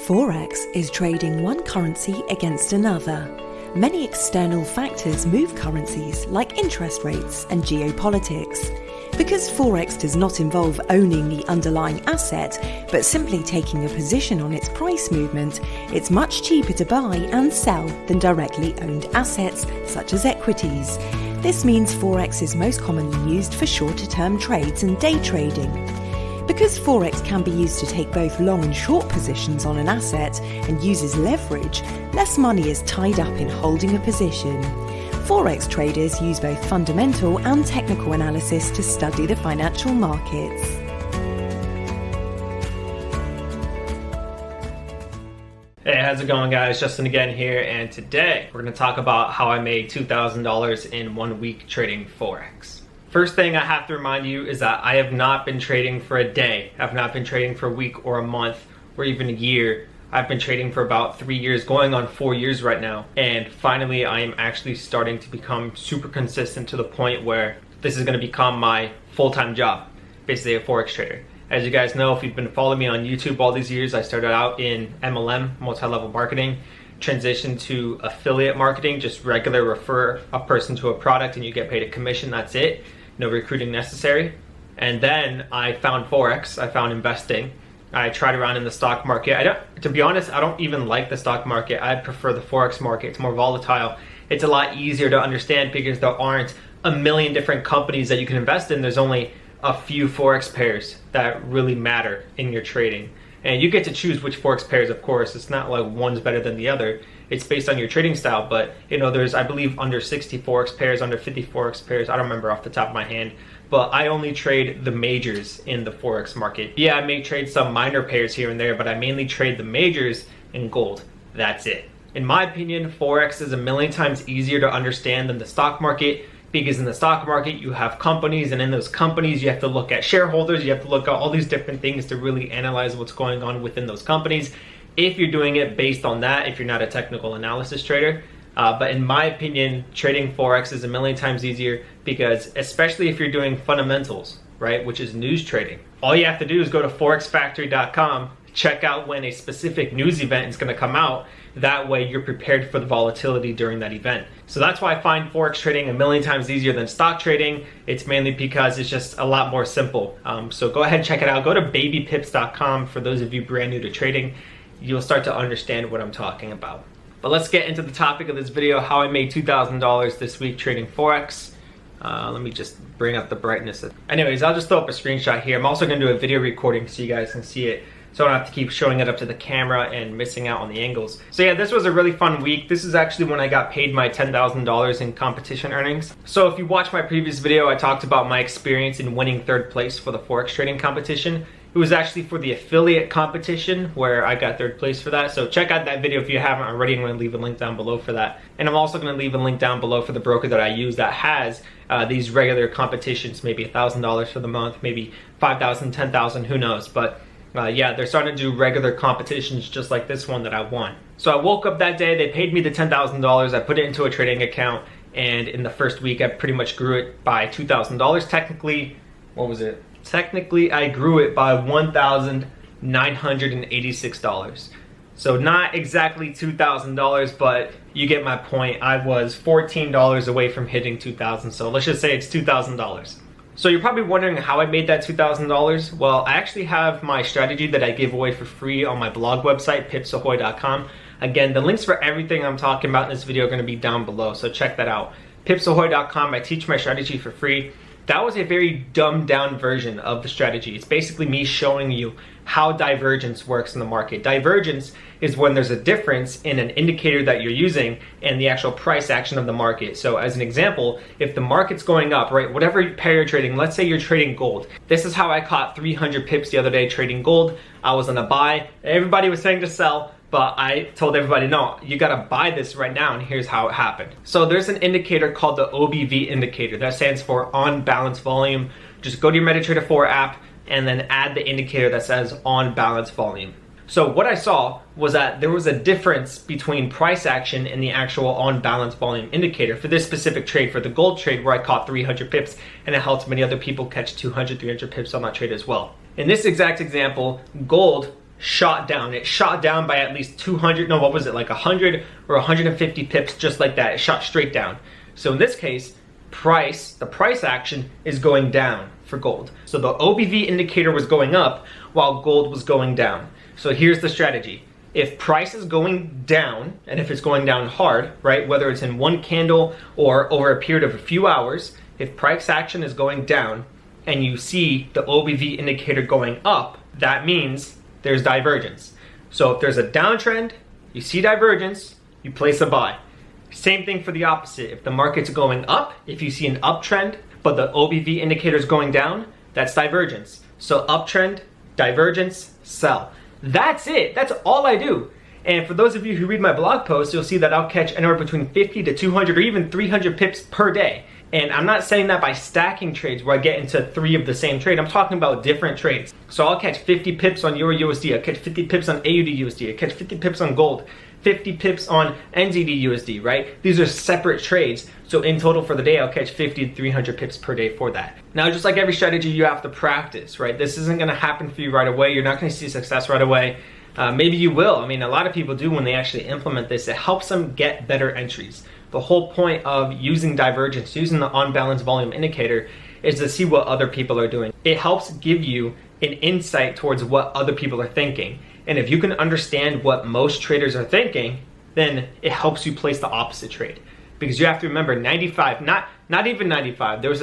Forex is trading one currency against another. Many external factors move currencies like interest rates and geopolitics. Because Forex does not involve owning the underlying asset, but simply taking a position on its price movement, it's much cheaper to buy and sell than directly owned assets such as equities. This means Forex is most commonly used for shorter-term trades and day trading. Because Forex can be used to take both long and short positions on an asset and uses leverage, less money is tied up in holding a position. Forex traders use both fundamental and technical analysis to study the financial markets. Hey, how's it going, guys? Justin again here, and today we're going to talk about how I made $2,000 in 1 week trading Forex. First thing I have to remind you is that I have not been trading for a day. I've not been trading for a week or a month or even a year. I've been trading for about 3 years, going on 4 years right now. And finally, I am actually starting to become super consistent to the point where this is going to become my full-time job, basically a Forex trader. As you guys know, if you've been following me on YouTube all these years, I started out in MLM, multi-level marketing, transitioned to affiliate marketing, just regular refer a person to a product and you get paid a commission, that's it. No recruiting necessary. And then I found Forex, I found investing. I tried around in the stock market. To be honest, I don't even like the stock market. I prefer the Forex market. It's more volatile. It's a lot easier to understand because there aren't a million different companies that you can invest in. There's only a few Forex pairs that really matter in your trading. And you get to choose which Forex pairs, of course. It's not like one's better than the other. It's based on your trading style, but you know, there's, I believe, under 60 Forex pairs, under 50 Forex pairs. I don't remember off the top of my hand, but I only trade the majors in the Forex market. Yeah, I may trade some minor pairs here and there, but I mainly trade the majors in gold. That's it. In my opinion, Forex is a million times easier to understand than the stock market, because in the stock market you have companies, and in those companies you have to look at shareholders, you have to look at all these different things to really analyze what's going on within those companies, if you're doing it based on that, if you're not a technical analysis trader. But in my opinion, trading Forex is a million times easier because, especially if you're doing fundamentals, right, which is news trading. All you have to do is go to forexfactory.com, check out when a specific news event is going to come out. That way you're prepared for the volatility during that event. So that's why I find Forex trading a million times easier than stock trading. It's mainly because it's just a lot more simple. So go ahead and check it out. Go to babypips.com for those of you brand new to trading. You'll start to understand what I'm talking about. But let's get into the topic of this video, how I made $2,000 this week trading Forex. Let me just bring up the brightness. Anyways, I'll just throw up a screenshot here. I'm also going to do a video recording so you guys can see it, so I don't have to keep showing it up to the camera and missing out on the angles. So yeah, this was a really fun week. This is actually when I got paid my $10,000 in competition earnings. So if you watched my previous video, I talked about my experience in winning 3rd place for the Forex trading competition. It was actually for the affiliate competition where I got 3rd place for that. So check out that video if you haven't already. I'm going to leave a link down below for that. And I'm also going to leave a link down below for the broker that I use that has these regular competitions, maybe $1,000 for the month, maybe $5,000, $10,000, who knows. But yeah, they're starting to do regular competitions just like this one that I won. So I woke up that day, they paid me the $10,000, I put it into a trading account, and in the first week I pretty much grew it by $2,000. Technically, what was it? Technically, I grew it by $1,986. So not exactly $2,000, but you get my point. I was $14 away from hitting $2,000, so let's just say it's $2,000. So you're probably wondering how I made that $2,000. Well, I actually have my strategy that I give away for free on my blog website, pipsahoy.com. Again, the links for everything I'm talking about in this video are going to be down below, so check that out. pipsahoy.com, I teach my strategy for free. That was a very dumbed down version of the strategy. It's basically me showing you how divergence works in the market. Divergence is when there's a difference in an indicator that you're using and the actual price action of the market. So as an example, if the market's going up, right, whatever pair you're trading, let's say you're trading gold. This is how I caught 300 pips the other day trading gold. I was on a buy. Everybody was saying to sell, but I told everybody, no, you gotta buy this right now, and here's how it happened. So there's an indicator called the OBV indicator. That stands for on balance volume. Just go to your MetaTrader 4 app and then add the indicator that says on balance volume. So what I saw was that there was a difference between price action and the actual on balance volume indicator for this specific trade, for the gold trade where I caught 300 pips, and it helped many other people catch 200, 300 pips on that trade as well. In this exact example, gold shot down. It shot down by at least 200, no, what was it, like 100 or 150 pips, just like that. It shot straight down. So in this case, the price action is going down for gold. So the OBV indicator was going up while gold was going down. So here's the strategy. If price is going down, and if it's going down hard, right, whether it's in one candle or over a period of a few hours, if price action is going down and you see the OBV indicator going up, that means there's divergence. So if there's a downtrend, you see divergence, you place a buy. Same thing for the opposite. If the market's going up, if you see an uptrend, but the OBV indicator is going down, that's divergence. So uptrend, divergence, sell. That's it. That's all I do. And for those of you who read my blog posts, you'll see that I'll catch anywhere between 50 to 200 or even 300 pips per day. And I'm not saying that by stacking trades where I get into 3 of the same trade. I'm talking about different trades. So I'll catch 50 pips on Euro USD. I'll catch 50 pips on AUD USD. I'll catch 50 pips on gold. 50 pips on NZD USD, right? These are separate trades. So in total for the day, I'll catch 50 to 300 pips per day for that. Now, just like every strategy, you have to practice, right? This isn't gonna happen for you right away. You're not gonna see success right away. Maybe you will. I mean, a lot of people do when they actually implement this. It helps them get better entries. The whole point of using divergence, using the on-balance volume indicator, is to see what other people are doing. It helps give you an insight towards what other people are thinking. And if you can understand what most traders are thinking, then it helps you place the opposite trade. Because you have to remember 95, not even 95, there was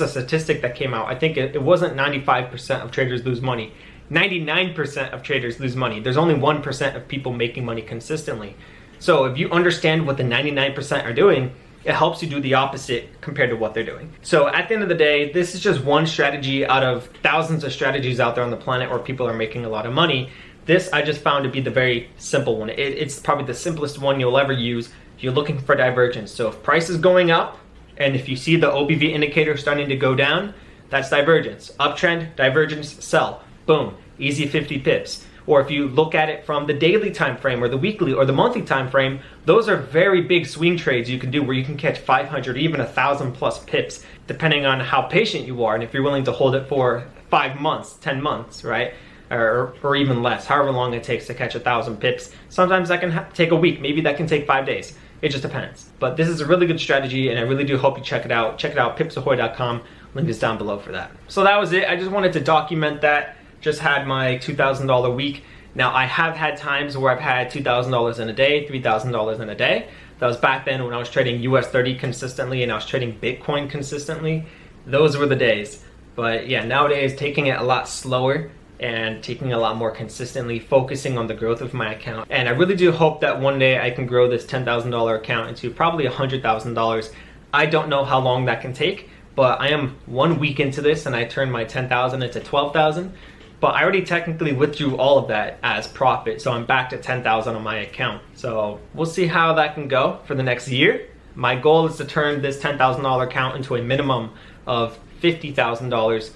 a statistic that came out. I think it wasn't 95% of traders lose money. 99% of traders lose money. There's only 1% of people making money consistently. So if you understand what the 99% are doing, it helps you do the opposite compared to what they're doing. So at the end of the day, this is just one strategy out of thousands of strategies out there on the planet where people are making a lot of money. This I just found to be the very simple one. It's probably the simplest one you'll ever use if you're looking for divergence. So if price is going up, and if you see the OBV indicator starting to go down, that's divergence. Uptrend, divergence, sell. Boom, easy 50 pips. Or if you look at it from the daily time frame or the weekly or the monthly time frame, those are very big swing trades you can do where you can catch 500, even 1,000 plus pips, depending on how patient you are and if you're willing to hold it for 5 months, 10 months, right? Or even less, however long it takes to catch 1,000 pips. Sometimes that can take a week, maybe that can take 5 days. It just depends. But this is a really good strategy and I really do hope you check it out. Check it out, pipsahoy.com. Link is down below for that. So that was it. I just wanted to document that. Just had my $2,000 week. Now I have had times where I've had $2,000 in a day, $3,000 in a day. That was back then when I was trading US 30 consistently and I was trading Bitcoin consistently. Those were the days. But yeah, nowadays taking it a lot slower and taking a lot more consistently, focusing on the growth of my account. And I really do hope that one day I can grow this $10,000 account into probably $100,000. I don't know how long that can take, but I am 1 week into this and I turned my 10,000 into 12,000. But I already technically withdrew all of that as profit, so I'm back to 10,000 on my account. So we'll see how that can go for the next year. My goal is to turn this $10,000 account into a minimum of $50,000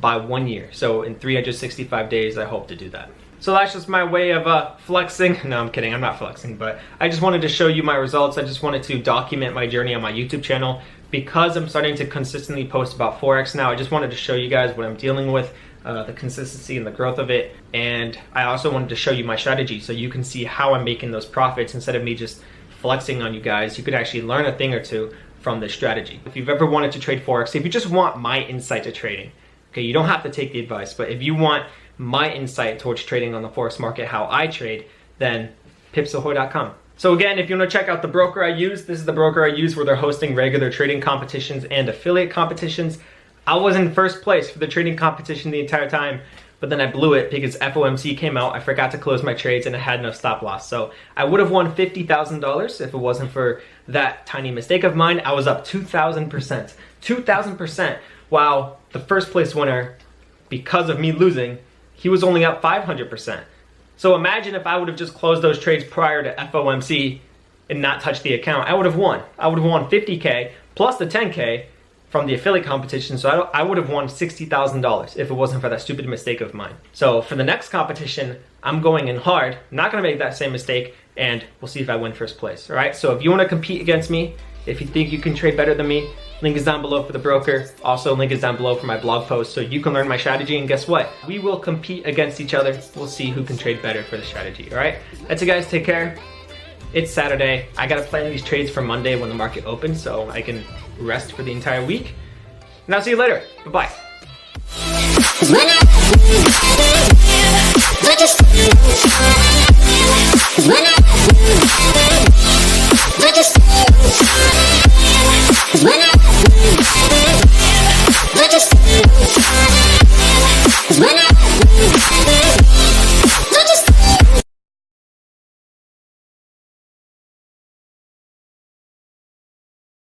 by 1 year. So in 365 days, I hope to do that. So that's just my way of flexing. No, I'm kidding, I'm not flexing, but I just wanted to show you my results. I just wanted to document my journey on my YouTube channel. Because I'm starting to consistently post about Forex now, I just wanted to show you guys what I'm dealing with, the consistency and the growth of it. And I also wanted to show you my strategy so you can see how I'm making those profits instead of me just flexing on you guys. You could actually learn a thing or two from this strategy. If you've ever wanted to trade Forex, if you just want my insight to trading, okay, you don't have to take the advice, but if you want my insight towards trading on the Forex market, how I trade, then pipsahoy.com. So again, if you want to check out the broker I use, this is the broker I use where they're hosting regular trading competitions and affiliate competitions. I was in first place for the trading competition the entire time, but then I blew it because FOMC came out. I forgot to close my trades and I had no stop loss. So I would have won $50,000 if it wasn't for that tiny mistake of mine. I was up 2,000%. 2,000%. While the first place winner, because of me losing, he was only up 500%. So imagine if I would have just closed those trades prior to FOMC and not touched the account. I would have won. I would have won 50K plus the 10K from the affiliate competition. So I would have won $60,000 if it wasn't for that stupid mistake of mine. So for the next competition, I'm going in hard. I'm not gonna make that same mistake and we'll see if I win first place, all right? So if you wanna compete against me, if you think you can trade better than me, Link is down below for the broker. Also, link is down below for my blog post so you can learn my strategy. And guess what? We will compete against each other. We'll see who can trade better for the strategy, all right? That's it, guys. Take care. It's Saturday. I gotta plan these trades for Monday when the market opens so I can rest for the entire week. And I'll see you later. Bye-bye. When I